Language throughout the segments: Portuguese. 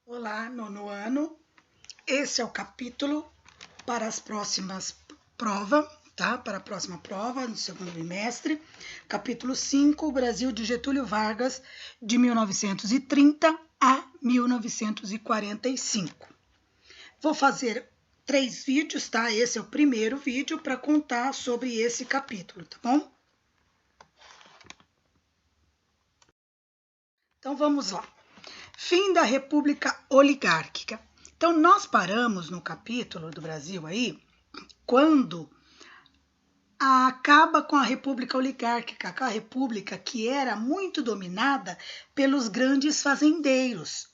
Olá, nono ano. Esse é o capítulo para as próximas provas, tá? Para a próxima prova, no segundo bimestre. Capítulo 5, Brasil de Getúlio Vargas, de 1930 a 1945. Vou fazer 3 vídeos, tá? Esse é o primeiro vídeo para contar sobre esse capítulo, tá bom? Então, vamos lá. Fim da República Oligárquica. Então, nós paramos no capítulo do Brasil aí, quando acaba com a República Oligárquica, com a República que era muito dominada pelos grandes fazendeiros.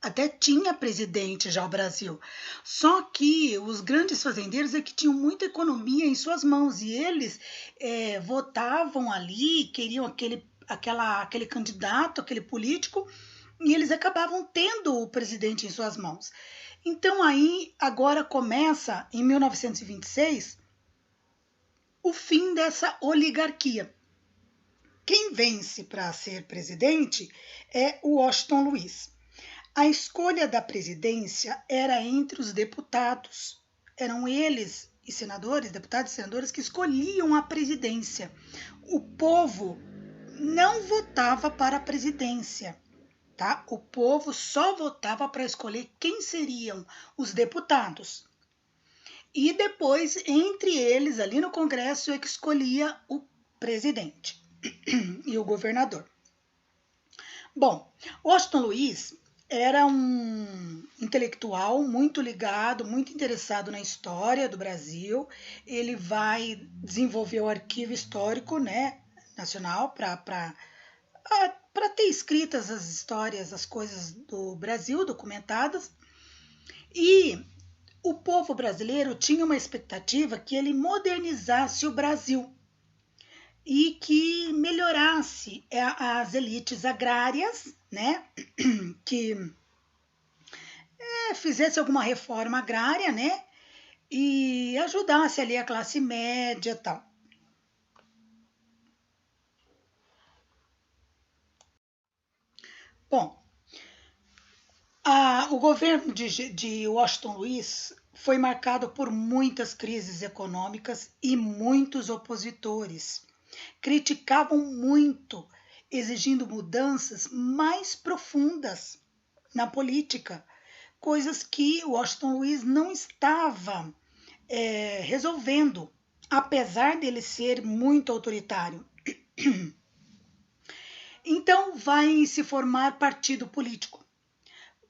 Até tinha presidente já o Brasil, só que os grandes fazendeiros é que tinham muita economia em suas mãos e eles votavam ali, queriam aquele candidato, aquele político, e eles acabavam tendo o presidente em suas mãos. Então aí agora começa, em 1926, o fim dessa oligarquia. Quem vence para ser presidente é o Washington Luiz. A escolha da presidência era entre os deputados. Eram eles, e senadores, deputados e senadores, que escolhiam a presidência. O povo não votava para a presidência, tá? O povo só votava para escolher quem seriam os deputados. E depois, entre eles, ali no Congresso, é que escolhia o presidente e o governador. Bom, Washington Luiz era um intelectual muito ligado, muito interessado na história do Brasil. Ele vai desenvolver o arquivo histórico, né, nacional para ter escritas as histórias, as coisas do Brasil documentadas. E o povo brasileiro tinha uma expectativa que ele modernizasse o Brasil e que melhorasse as elites agrárias, né, que fizesse alguma reforma agrária, né, e ajudasse ali a classe média e tal. Bom, o governo de Washington Luiz foi marcado por muitas crises econômicas e muitos opositores. Criticavam muito, exigindo mudanças mais profundas na política, coisas que Washington Luiz não estava resolvendo, apesar dele ser muito autoritário. Então vai se formar partido político.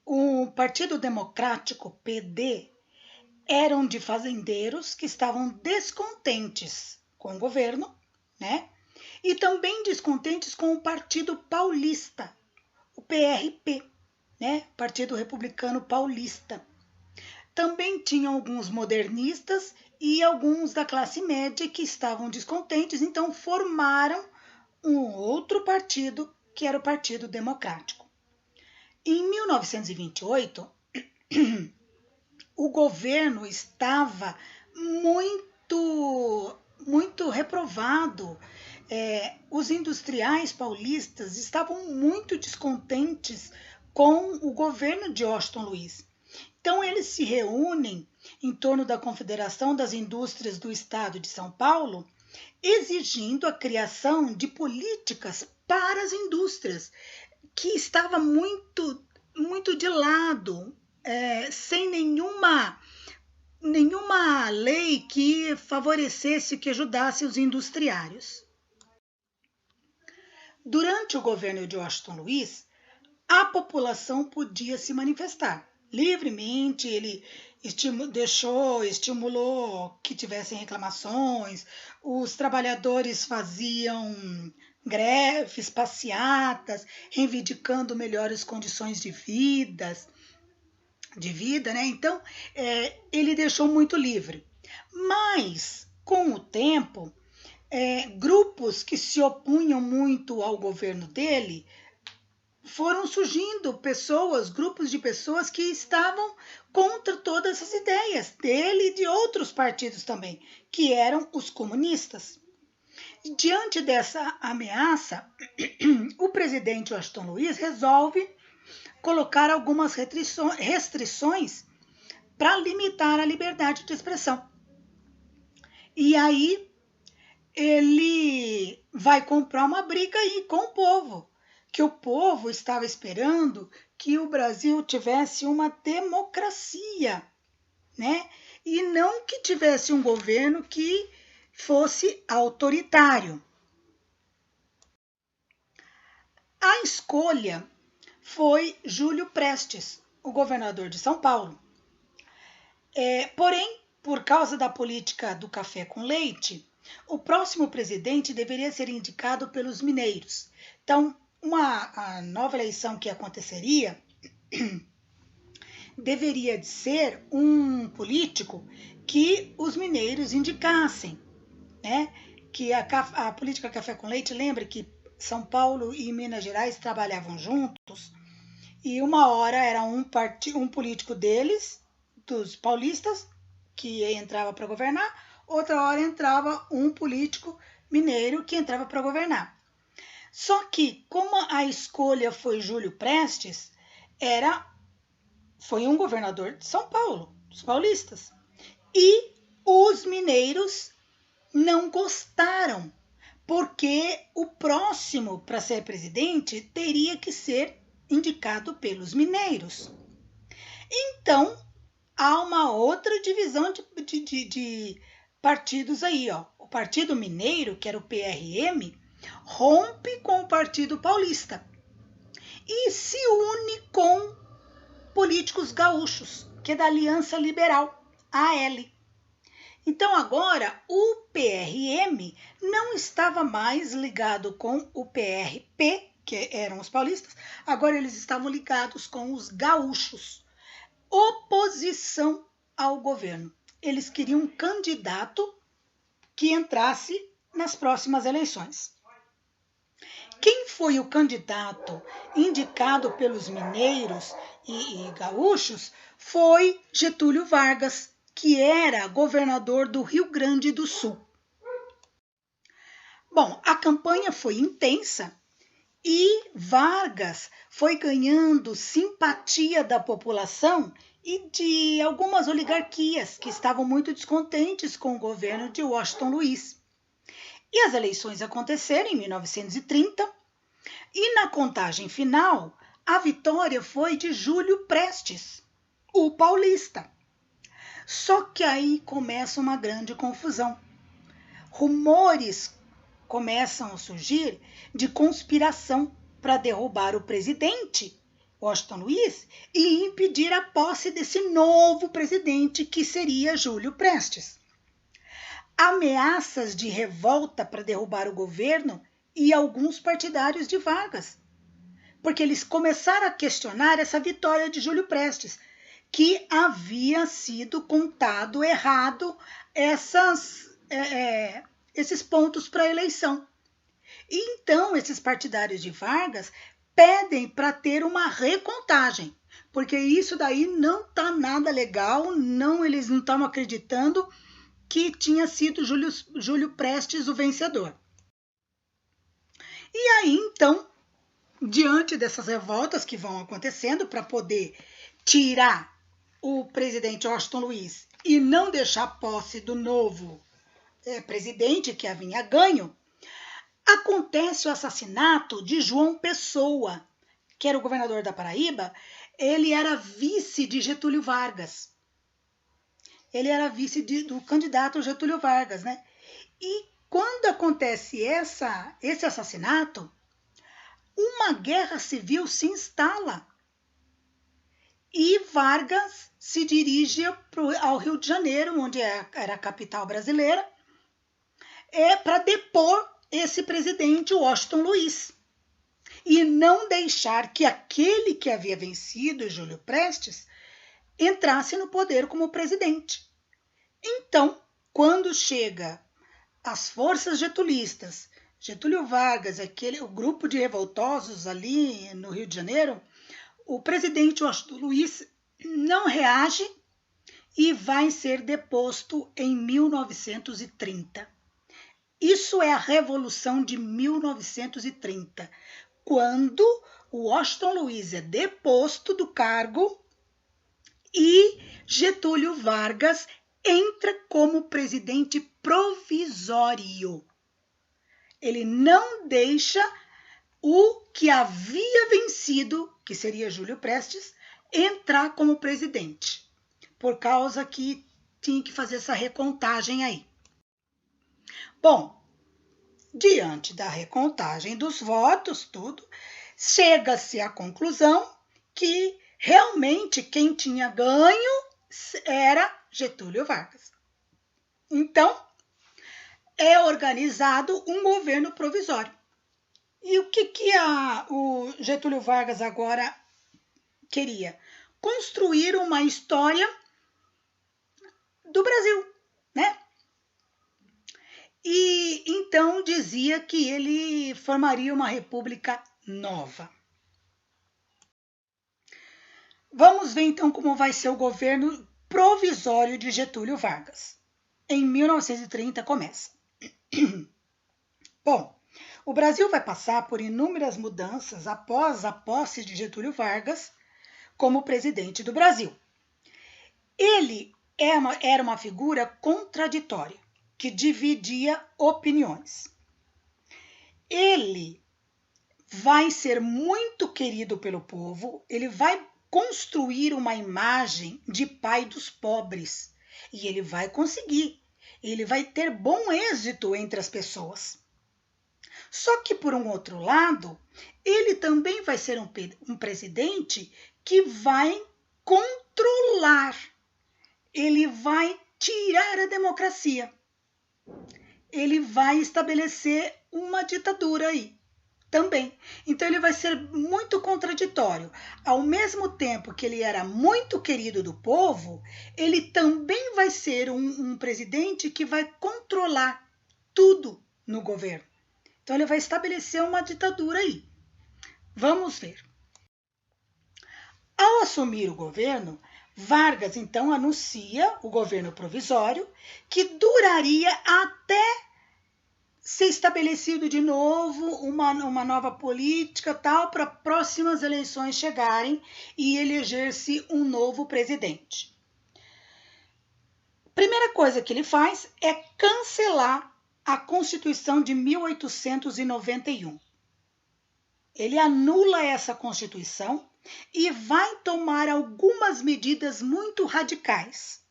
O Partido Democrático, PD, eram de fazendeiros que estavam descontentes com o governo, né? E também descontentes com o Partido Paulista, o PRP, né? Partido Republicano Paulista. Também tinham alguns modernistas e alguns da classe média que estavam descontentes, então formaram um outro partido, que era o Partido Democrático. Em 1928, o governo estava muito reprovado. Os industriais paulistas estavam muito descontentes com o governo de Washington Luiz. Então, eles se reúnem em torno da Confederação das Indústrias do Estado de São Paulo, exigindo a criação de políticas para as indústrias, que estava muito de lado, sem nenhuma lei que favorecesse, que ajudasse os industriários. Durante o governo de Washington Luiz, a população podia se manifestar livremente. Ele estimulou que tivessem reclamações, os trabalhadores faziam greves, passeatas, reivindicando melhores condições de vida, né? Então, ele deixou muito livre. Mas, com o tempo, grupos que se opunham muito ao governo dele foram surgindo grupos de pessoas que estavam contra todas as ideias dele e de outros partidos também, que eram os comunistas. Diante dessa ameaça, o presidente Washington Luiz resolve colocar algumas restrições para limitar a liberdade de expressão. E aí ele vai comprar uma briga aí com o povo, que o povo estava esperando que o Brasil tivesse uma democracia, né? E não que tivesse um governo que fosse autoritário. A escolha foi Júlio Prestes, o governador de São Paulo. Porém, por causa da política do café com leite, o próximo presidente deveria ser indicado pelos mineiros. Então, a nova eleição que aconteceria deveria de ser um político que os mineiros indicassem, né? Que a política café com leite, lembre que São Paulo e Minas Gerais trabalhavam juntos, e uma hora era um político deles, dos paulistas, que entrava para governar, outra hora entrava um político mineiro que entrava para governar. Só que, como a escolha foi Júlio Prestes, foi um governador de São Paulo, dos paulistas. E os mineiros não gostaram, porque o próximo para ser presidente teria que ser indicado pelos mineiros. Então, há uma outra divisão de partidos aí, ó. O Partido Mineiro, que era o PRM, rompe com o Partido Paulista e se une com políticos gaúchos, que é da Aliança Liberal, AL. Então agora o PRM não estava mais ligado com o PRP, que eram os paulistas, agora eles estavam ligados com os gaúchos. Oposição ao governo. Eles queriam um candidato que entrasse nas próximas eleições. Quem foi o candidato indicado pelos mineiros e gaúchos foi Getúlio Vargas, que era governador do Rio Grande do Sul. Bom, a campanha foi intensa e Vargas foi ganhando simpatia da população e de algumas oligarquias que estavam muito descontentes com o governo de Washington Luiz. E as eleições aconteceram em 1930 e na contagem final a vitória foi de Júlio Prestes, o paulista. Só que aí começa uma grande confusão. Rumores começam a surgir de conspiração para derrubar o presidente, Washington Luiz, e impedir a posse desse novo presidente que seria Júlio Prestes. Ameaças de revolta para derrubar o governo e alguns partidários de Vargas, porque eles começaram a questionar essa vitória de Júlio Prestes, que havia sido contado errado esses pontos para a eleição. E então esses partidários de Vargas pedem para ter uma recontagem, porque isso daí não está nada legal, eles não estão acreditando que tinha sido Júlio Prestes o vencedor. E aí então, diante dessas revoltas que vão acontecendo para poder tirar o presidente Washington Luiz e não deixar posse do novo presidente que havia ganho, acontece o assassinato de João Pessoa, que era o governador da Paraíba. Ele era vice de Getúlio Vargas. Ele era vice do candidato Getúlio Vargas, né? E quando acontece esse assassinato, uma guerra civil se instala. E Vargas se dirige ao Rio de Janeiro, onde era a capital brasileira, para depor esse presidente Washington Luiz. E não deixar que aquele que havia vencido, Júlio Prestes, entrasse no poder como presidente. Então, quando chega as forças getulistas, Getúlio Vargas, o grupo de revoltosos ali no Rio de Janeiro, o presidente Washington Luiz não reage e vai ser deposto em 1930. Isso é a Revolução de 1930, quando o Washington Luiz é deposto do cargo e Getúlio Vargas entra como presidente provisório. Ele não deixa o que havia vencido, que seria Júlio Prestes, entrar como presidente, por causa que tinha que fazer essa recontagem aí. Bom, diante da recontagem dos votos, tudo, chega-se à conclusão que realmente quem tinha ganho era Getúlio Vargas. Então, é organizado um governo provisório. E o que o Getúlio Vargas agora queria? Construir uma história do Brasil, né? E então dizia que ele formaria uma república nova. Vamos ver então como vai ser o governo provisório de Getúlio Vargas. Em 1930 começa. Bom, o Brasil vai passar por inúmeras mudanças após a posse de Getúlio Vargas como presidente do Brasil. Ele era uma figura contraditória, que dividia opiniões. Ele vai ser muito querido pelo povo, ele vai construir uma imagem de pai dos pobres, e ele vai conseguir, ele vai ter bom êxito entre as pessoas. Só que, por um outro lado, ele também vai ser um presidente que vai controlar, ele vai tirar a democracia, ele vai estabelecer uma ditadura aí também. Então ele vai ser muito contraditório. Ao mesmo tempo que ele era muito querido do povo, ele também vai ser um presidente que vai controlar tudo no governo. Então ele vai estabelecer uma ditadura aí. Vamos ver. Ao assumir o governo, Vargas então anuncia o governo provisório, que duraria até ser estabelecido de novo uma nova política tal para próximas eleições chegarem e eleger-se um novo presidente. Primeira coisa que ele faz é cancelar a Constituição de 1891. Ele anula essa Constituição e vai tomar algumas medidas muito radicais.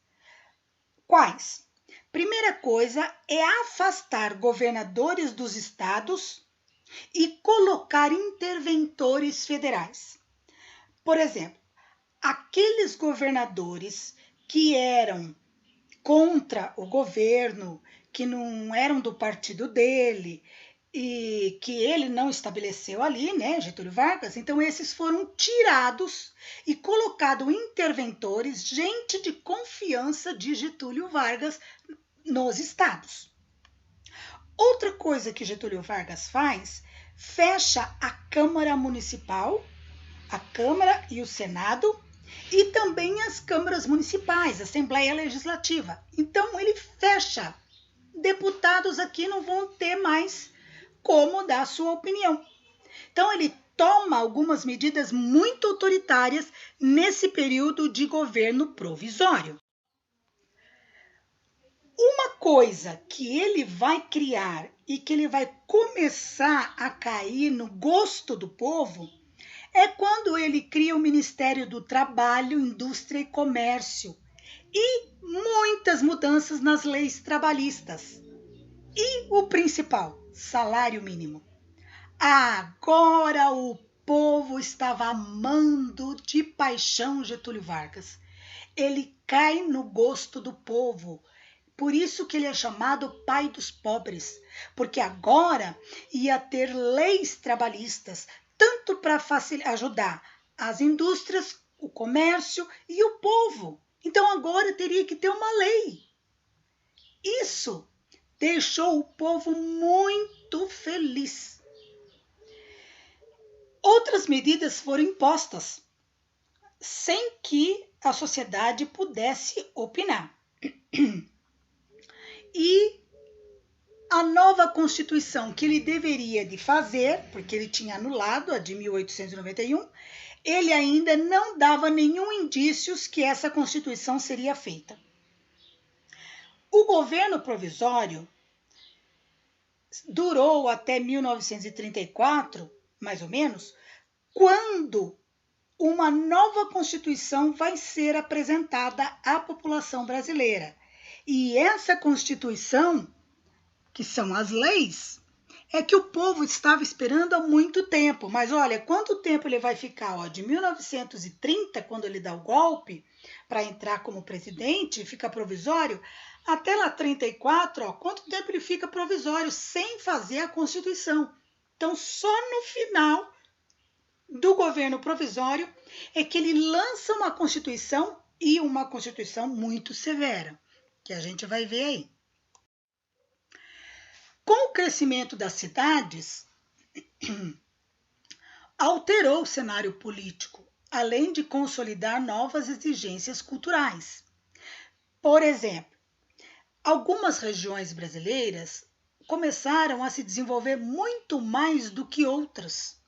Quais? Primeira coisa é afastar governadores dos estados e colocar interventores federais. Por exemplo, aqueles governadores que eram contra o governo, que não eram do partido dele e que ele não estabeleceu ali, né, Getúlio Vargas, então esses foram tirados e colocado interventores, gente de confiança de Getúlio Vargas nos estados. Outra coisa que Getúlio Vargas faz, fecha a Câmara Municipal, a Câmara e o Senado, e também as câmaras municipais, a Assembleia Legislativa. Então ele fecha. Deputados aqui não vão ter mais como dar sua opinião. Então ele toma algumas medidas muito autoritárias nesse período de governo provisório. Uma coisa que ele vai criar e que ele vai começar a cair no gosto do povo é quando ele cria o Ministério do Trabalho, Indústria e Comércio e muitas mudanças nas leis trabalhistas. E o principal, salário mínimo. Agora o povo estava amando de paixão Getúlio Vargas. Ele cai no gosto do povo. Por isso que ele é chamado pai dos pobres, porque agora ia ter leis trabalhistas, tanto para ajudar as indústrias, o comércio e o povo. Então agora teria que ter uma lei. Isso deixou o povo muito feliz. Outras medidas foram impostas, sem que a sociedade pudesse opinar. E A nova Constituição que ele deveria de fazer, porque ele tinha anulado a de 1891, ele ainda não dava nenhum indício que essa Constituição seria feita. O governo provisório durou até 1934, mais ou menos, quando uma nova Constituição vai ser apresentada à população brasileira. E essa Constituição, que são as leis, é que o povo estava esperando há muito tempo. Mas olha, quanto tempo ele vai ficar? Ó, de 1930, quando ele dá o golpe para entrar como presidente, fica provisório, até lá 34, ó, quanto tempo ele fica provisório sem fazer a Constituição? Então, só no final do governo provisório é que ele lança uma Constituição, e uma Constituição muito severa, que a gente vai ver aí. Com o crescimento das cidades, alterou o cenário político, além de consolidar novas exigências culturais. Por exemplo, algumas regiões brasileiras começaram a se desenvolver muito mais do que outras.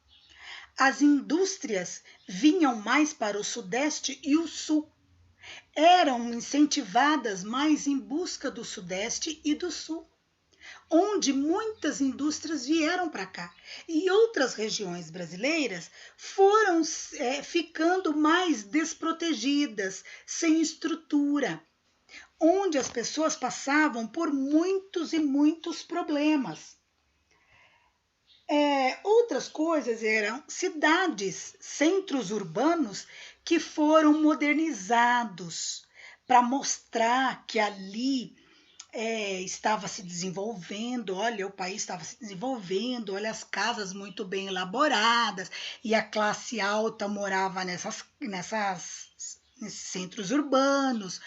As indústrias vinham mais para o Sudeste e o Sul. Eram incentivadas mais em busca do Sudeste e do Sul, onde muitas indústrias vieram para cá. E outras regiões brasileiras foram ficando mais desprotegidas, sem estrutura, onde as pessoas passavam por muitos e muitos problemas. Outras coisas eram cidades, centros urbanos que foram modernizados para mostrar que ali estava se desenvolvendo, olha, o país estava se desenvolvendo, olha as casas muito bem elaboradas, e a classe alta morava nesses centros urbanos,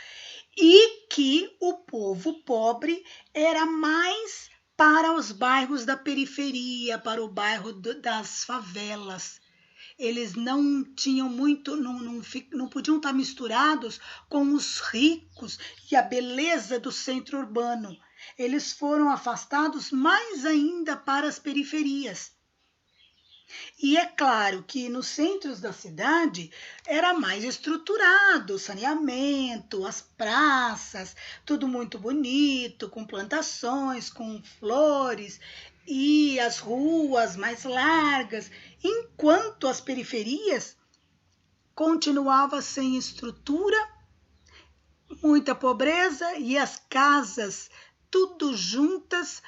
e que o povo pobre era mais para os bairros da periferia, para o bairro das favelas. Eles não tinham muito, não podiam estar misturados com os ricos e a beleza do centro urbano. Eles foram afastados mais ainda para as periferias. E é claro que nos centros da cidade era mais estruturado, o saneamento, as praças, tudo muito bonito, com plantações, com flores, e as ruas mais largas, enquanto as periferias continuavam sem estrutura, muita pobreza, e as casas tudo juntas,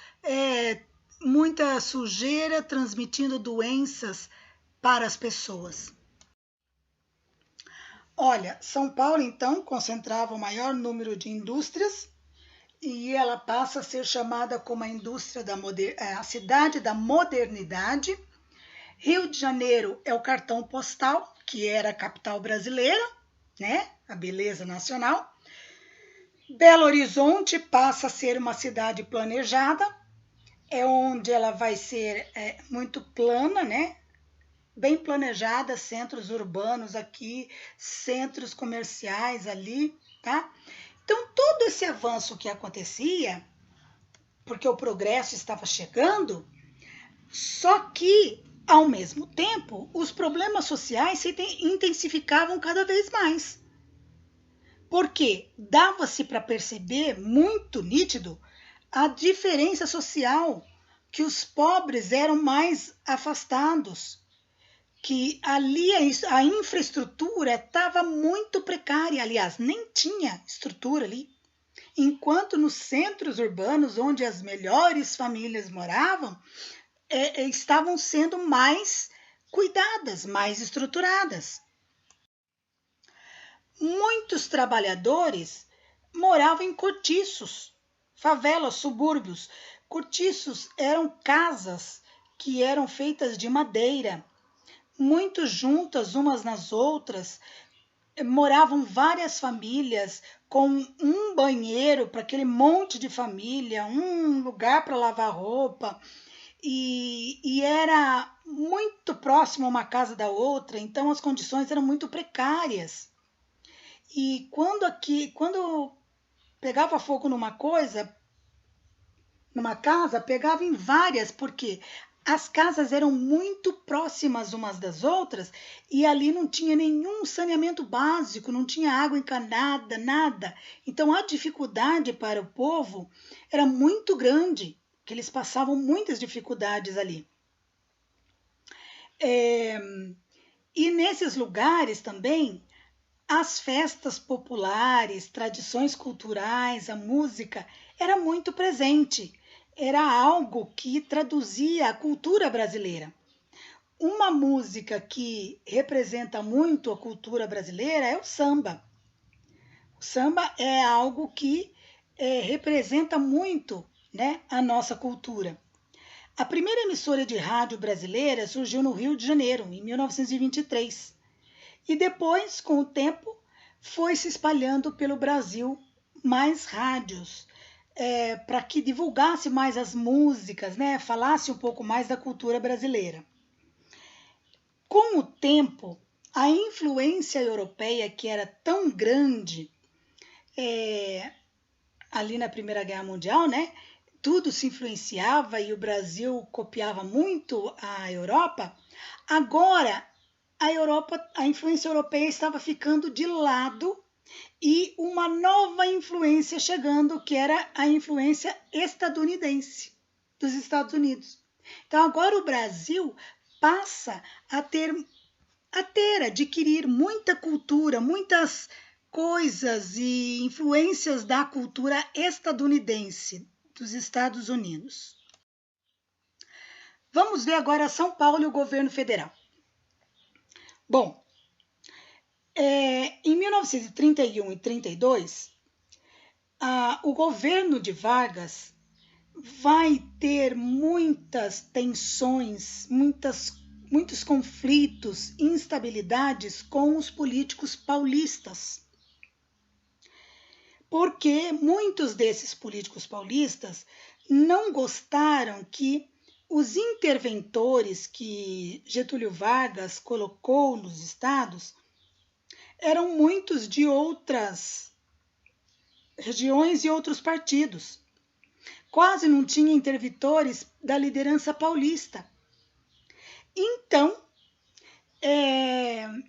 muita sujeira, transmitindo doenças para as pessoas. Olha, São Paulo então concentrava o maior número de indústrias, e ela passa a ser chamada como a cidade da modernidade. Rio de Janeiro é o cartão postal, que era a capital brasileira, né? A beleza nacional. Belo Horizonte passa a ser uma cidade planejada, é onde ela vai ser muito plana, né? Bem planejada, centros urbanos aqui, centros comerciais ali, tá? Então, todo esse avanço que acontecia, porque o progresso estava chegando, só que, ao mesmo tempo, os problemas sociais se intensificavam cada vez mais. Porque dava-se para perceber muito nítido a diferença social, que os pobres eram mais afastados, que ali a infraestrutura estava muito precária, aliás, nem tinha estrutura ali. Enquanto nos centros urbanos, onde as melhores famílias moravam, estavam sendo mais cuidadas, mais estruturadas. Muitos trabalhadores moravam em cortiços, favelas, subúrbios. Cortiços eram casas que eram feitas de madeira, muito juntas umas nas outras. Moravam várias famílias com um banheiro para aquele monte de família, um lugar para lavar roupa, e era muito próximo uma casa da outra, então as condições eram muito precárias. E quando pegava fogo numa coisa, numa casa, pegava em várias, porque as casas eram muito próximas umas das outras e ali não tinha nenhum saneamento básico, não tinha água encanada, nada. Então a dificuldade para o povo era muito grande, que eles passavam muitas dificuldades ali. E nesses lugares também, as festas populares, tradições culturais, a música era muito presente. Era algo que traduzia a cultura brasileira. Uma música que representa muito a cultura brasileira é o samba. O samba é algo que representa muito, né, a nossa cultura. A primeira emissora de rádio brasileira surgiu no Rio de Janeiro, em 1923. E depois, com o tempo, foi se espalhando pelo Brasil mais rádios, para que divulgasse mais as músicas, né? Falasse um pouco mais da cultura brasileira. Com o tempo, a influência europeia, que era tão grande ali na Primeira Guerra Mundial, né? Tudo se influenciava e o Brasil copiava muito a Europa. Agora, a influência europeia estava ficando de lado e uma nova influência chegando, que era a influência estadunidense, dos Estados Unidos. Então agora o Brasil passa a adquirir muita cultura, muitas coisas e influências da cultura estadunidense, dos Estados Unidos. Vamos ver agora São Paulo e o governo federal. Bom, em 1931 e 32, o governo de Vargas vai ter muitas tensões, muitos conflitos, instabilidades com os políticos paulistas. Porque muitos desses políticos paulistas não gostaram que os interventores que Getúlio Vargas colocou nos estados eram muitos de outras regiões e outros partidos. Quase não tinha interventores da liderança paulista. Então,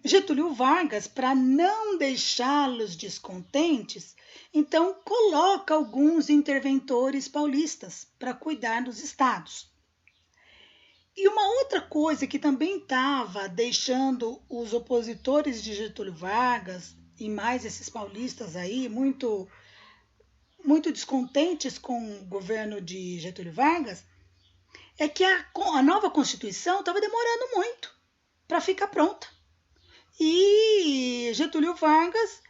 Getúlio Vargas, para não deixá-los descontentes, então coloca alguns interventores paulistas para cuidar dos estados. E uma outra coisa que também estava deixando os opositores de Getúlio Vargas e mais esses paulistas aí muito descontentes com o governo de Getúlio Vargas é que a nova Constituição estava demorando muito para ficar pronta. E Getúlio Vargas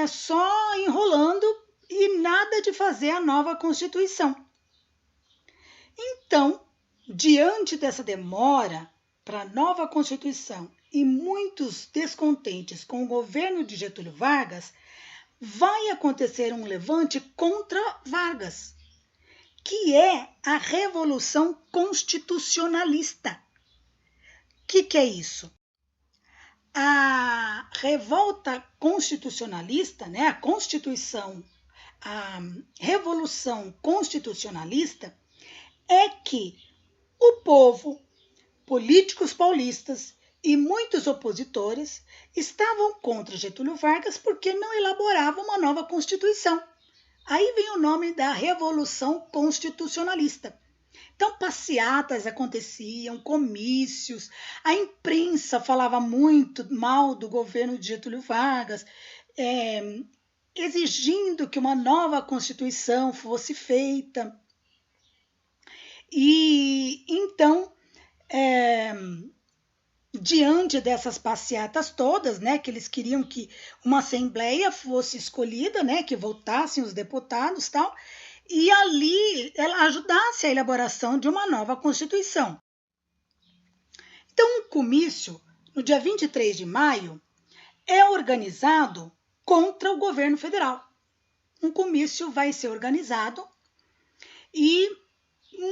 só enrolando e nada de fazer a nova Constituição. Então, diante dessa demora para a nova Constituição e muitos descontentes com o governo de Getúlio Vargas, vai acontecer um levante contra Vargas, que é a Revolução Constitucionalista. O que é isso? A revolta constitucionalista, né, a Constituição, a Revolução Constitucionalista é que o povo, políticos paulistas e muitos opositores estavam contra Getúlio Vargas porque não elaborava uma nova Constituição. Aí vem o nome da Revolução Constitucionalista. Então, passeatas aconteciam, comícios, a imprensa falava muito mal do governo de Getúlio Vargas, exigindo que uma nova Constituição fosse feita. E então, diante dessas passeatas todas, né, que eles queriam que uma assembleia fosse escolhida, né, que votassem os deputados e tal, e ali ela ajudasse a elaboração de uma nova Constituição. Então, um comício, no dia 23 de maio, é organizado contra o governo federal. Um comício vai ser organizado e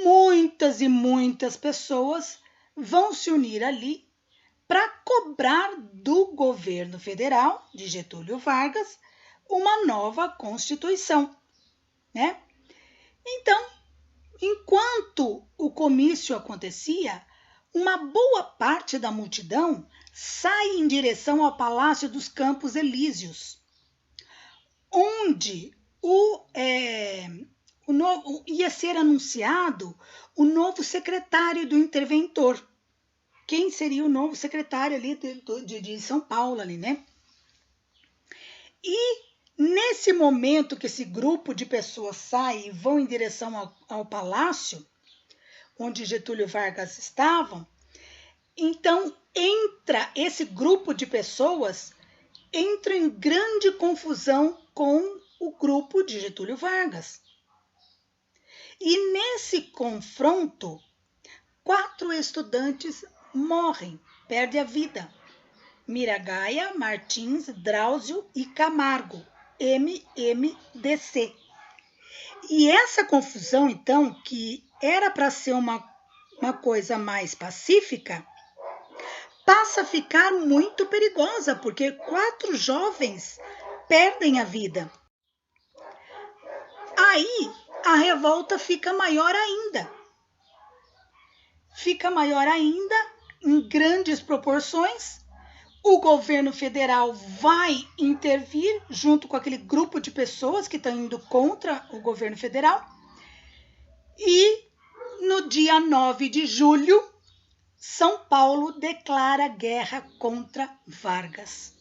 muitas e muitas pessoas vão se unir ali para cobrar do governo federal, de Getúlio Vargas, uma nova Constituição, né? Então, Enquanto o comício acontecia, uma boa parte da multidão sai em direção ao Palácio dos Campos Elíseos, onde ia ser anunciado o novo secretário do interventor. Quem seria o novo secretário ali de São Paulo, ali, né? E nesse momento que esse grupo de pessoas sai e vão em direção ao palácio, onde Getúlio Vargas estava, então esse grupo de pessoas entra em grande confusão com o grupo de Getúlio Vargas. E nesse confronto, 4 estudantes morrem, perdem a vida. Miragaia, Martins, Drauzio e Camargo, MMDC. E essa confusão, então, que era para ser uma coisa mais pacífica, passa a ficar muito perigosa, porque 4 jovens perdem a vida. Aí a revolta fica maior ainda. Fica maior ainda, em grandes proporções. O governo federal vai intervir junto com aquele grupo de pessoas que estão indo contra o governo federal. E no dia 9 de julho, São Paulo declara guerra contra Vargas.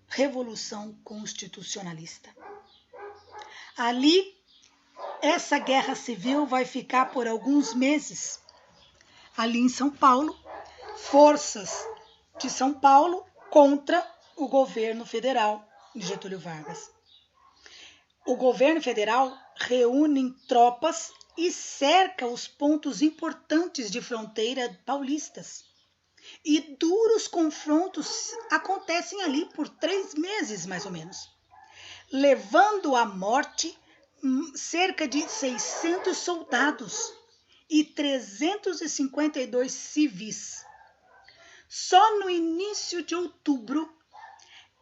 Revolução Constitucionalista. Ali, essa guerra civil vai ficar por alguns meses. Ali em São Paulo, forças de São Paulo contra o governo federal de Getúlio Vargas. O governo federal reúne tropas e cerca os pontos importantes de fronteira paulistas. E duros confrontos acontecem ali por 3 meses, mais ou menos, levando à morte cerca de 600 soldados e 352 civis. Só no início de outubro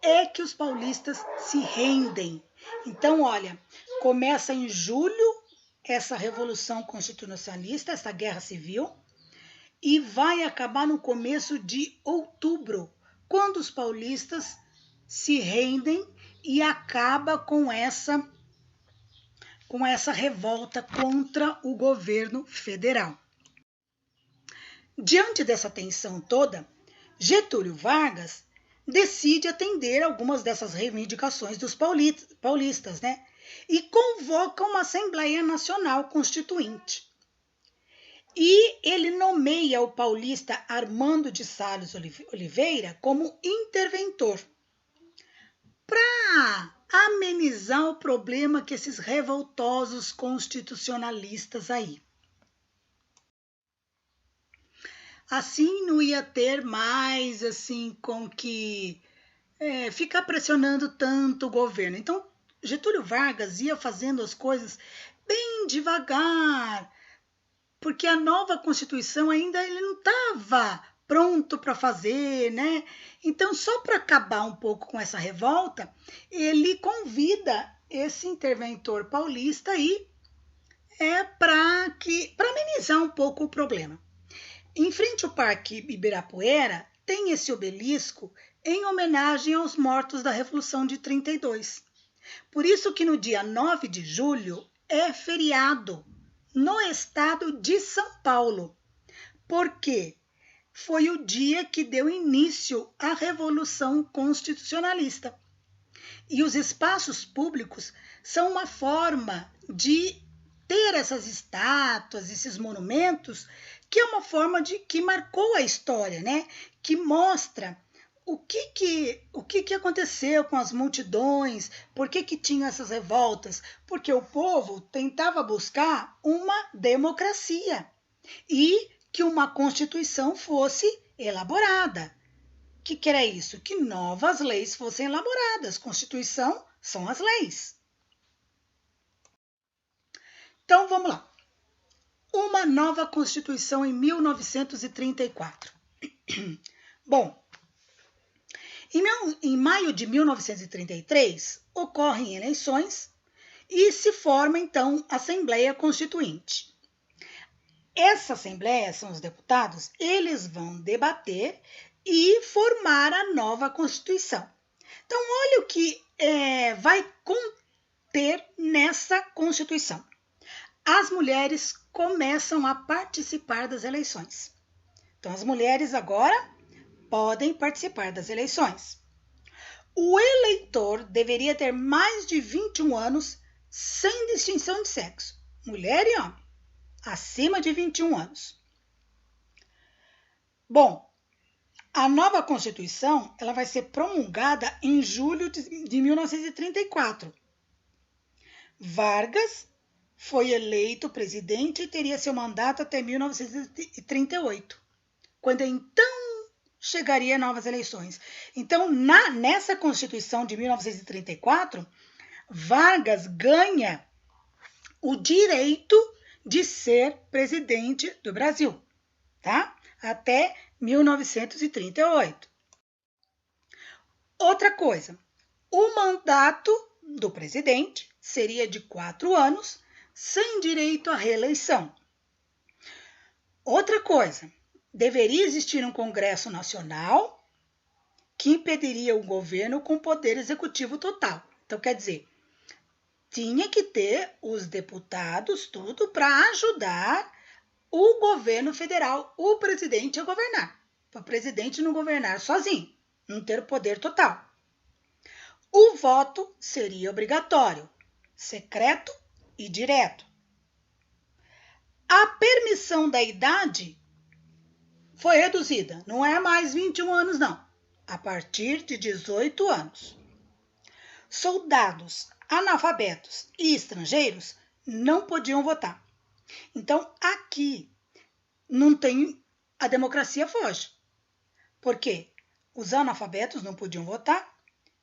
é que os paulistas se rendem. Então, olha, começa em julho essa Revolução Constitucionalista, essa guerra civil, e vai acabar no começo de outubro, quando os paulistas se rendem e acaba com essa revolta contra o governo federal. Diante dessa tensão toda, Getúlio Vargas decide atender algumas dessas reivindicações dos paulistas, né? E convoca uma Assembleia Nacional Constituinte. E ele nomeia o paulista Armando de Salles Oliveira como interventor, para amenizar o problema que esses revoltosos constitucionalistas aí. Assim não ia ter mais assim com que ficar pressionando tanto o governo. Então Getúlio Vargas ia fazendo as coisas bem devagar, porque a nova Constituição ainda ele não estava pronto para fazer, né? Então, só para acabar um pouco com essa revolta, ele convida esse interventor paulista aí para amenizar um pouco o problema. Em frente ao Parque Ibirapuera, tem esse obelisco em homenagem aos mortos da Revolução de 32. Por isso que no dia 9 de julho é feriado no estado de São Paulo, porque foi o dia que deu início à Revolução Constitucionalista. E os espaços públicos são uma forma de ter essas estátuas, esses monumentos, que é uma forma que marcou a história, né? Que mostra o que aconteceu com as multidões, por que tinha essas revoltas, porque o povo tentava buscar uma democracia e que uma Constituição fosse elaborada. O que era isso? Que novas leis fossem elaboradas. Constituição são as leis. Então, vamos lá. Uma nova Constituição em 1934. Bom, em maio de 1933, ocorrem eleições e se forma, então, a Assembleia Constituinte. essa Assembleia, são os deputados, eles vão debater e formar a nova Constituição. Então, olha o que vai conter nessa Constituição. As mulheres começam a participar das eleições. Então, as mulheres agora podem participar das eleições. O eleitor deveria ter mais de 21 anos, sem distinção de sexo, mulher e homem, acima de 21 anos. Bom, a nova Constituição ela vai ser promulgada em julho de 1934. Vargas foi eleito presidente e teria seu mandato até 1938, quando então chegaria novas eleições. Então, nessa Constituição de 1934, Vargas ganha o direito de ser presidente do Brasil, tá? Até 1938. Outra coisa, o mandato do presidente seria de 4 anos, sem direito à reeleição. Outra coisa, deveria existir um Congresso Nacional que impediria o governo com poder executivo total. Então, quer dizer, tinha que ter os deputados, tudo, para ajudar o governo federal, o presidente a governar. Para o presidente não governar sozinho, não ter o poder total. O voto seria obrigatório, secreto e direto. A permissão da idade foi reduzida, não é mais 21 anos não, a partir de 18 anos. Soldados, analfabetos e estrangeiros não podiam votar. Então, aqui não tem, a democracia foge. Por quê? Os analfabetos não podiam votar,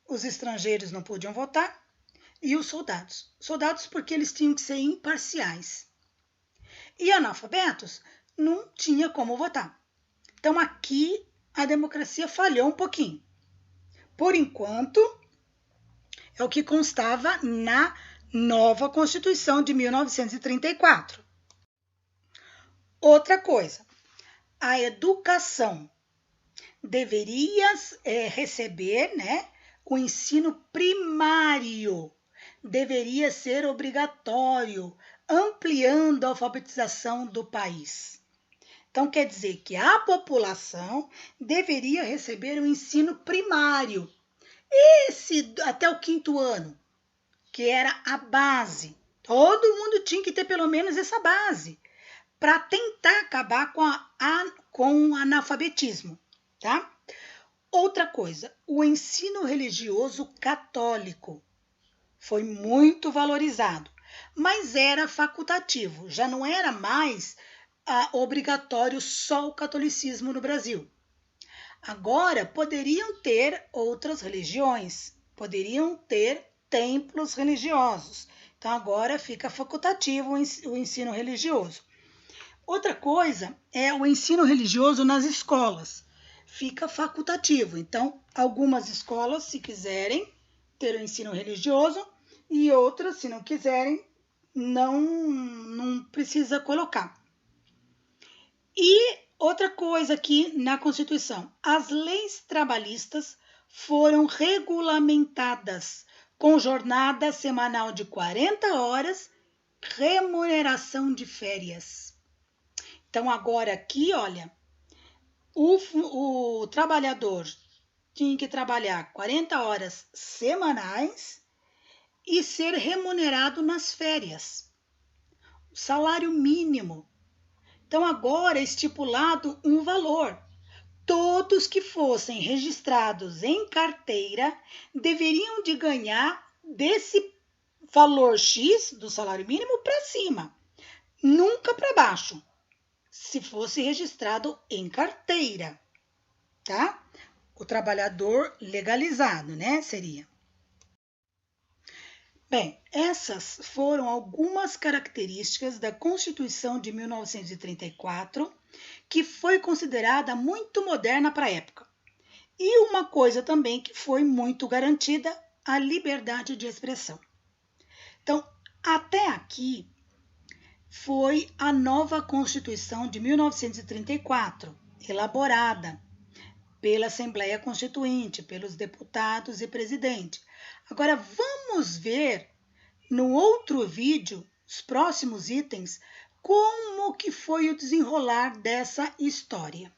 os estrangeiros não podiam votar e os soldados. Soldados porque eles tinham que ser imparciais. E analfabetos não tinha como votar. Então, aqui a democracia falhou um pouquinho. Por enquanto, é o que constava na nova Constituição de 1934. Outra coisa, a educação deveria receber, o ensino primário, deveria ser obrigatório, ampliando a alfabetização do país. Então, quer dizer que a população deveria receber o ensino primário, esse até o 5º ano, que era a base. Todo mundo tinha que ter pelo menos essa base, para tentar acabar com o analfabetismo, tá? Outra coisa, o ensino religioso católico foi muito valorizado, mas era facultativo, já não era mais obrigatório só o catolicismo no Brasil. Agora, poderiam ter outras religiões, poderiam ter templos religiosos. Então, agora fica facultativo o ensino religioso. Outra coisa é o ensino religioso nas escolas. Fica facultativo. Então, algumas escolas, se quiserem ter o ensino religioso, e outras, se não quiserem, não precisa colocar. E outra coisa aqui na Constituição, as leis trabalhistas foram regulamentadas com jornada semanal de 40 horas, remuneração de férias. Então, agora aqui, olha, o trabalhador tinha que trabalhar 40 horas semanais e ser remunerado nas férias. O salário mínimo. Então, agora é estipulado um valor. Todos que fossem registrados em carteira deveriam de ganhar desse valor X do salário mínimo para cima, nunca para baixo, se fosse registrado em carteira, tá? O trabalhador legalizado, seria. Bem, essas foram algumas características da Constituição de 1934, que foi considerada muito moderna para a época. E uma coisa também que foi muito garantida, a liberdade de expressão. Então, até aqui, foi a nova Constituição de 1934, elaborada pela Assembleia Constituinte, pelos deputados e presidente. Agora vamos ver no outro vídeo, os próximos itens, como que foi o desenrolar dessa história.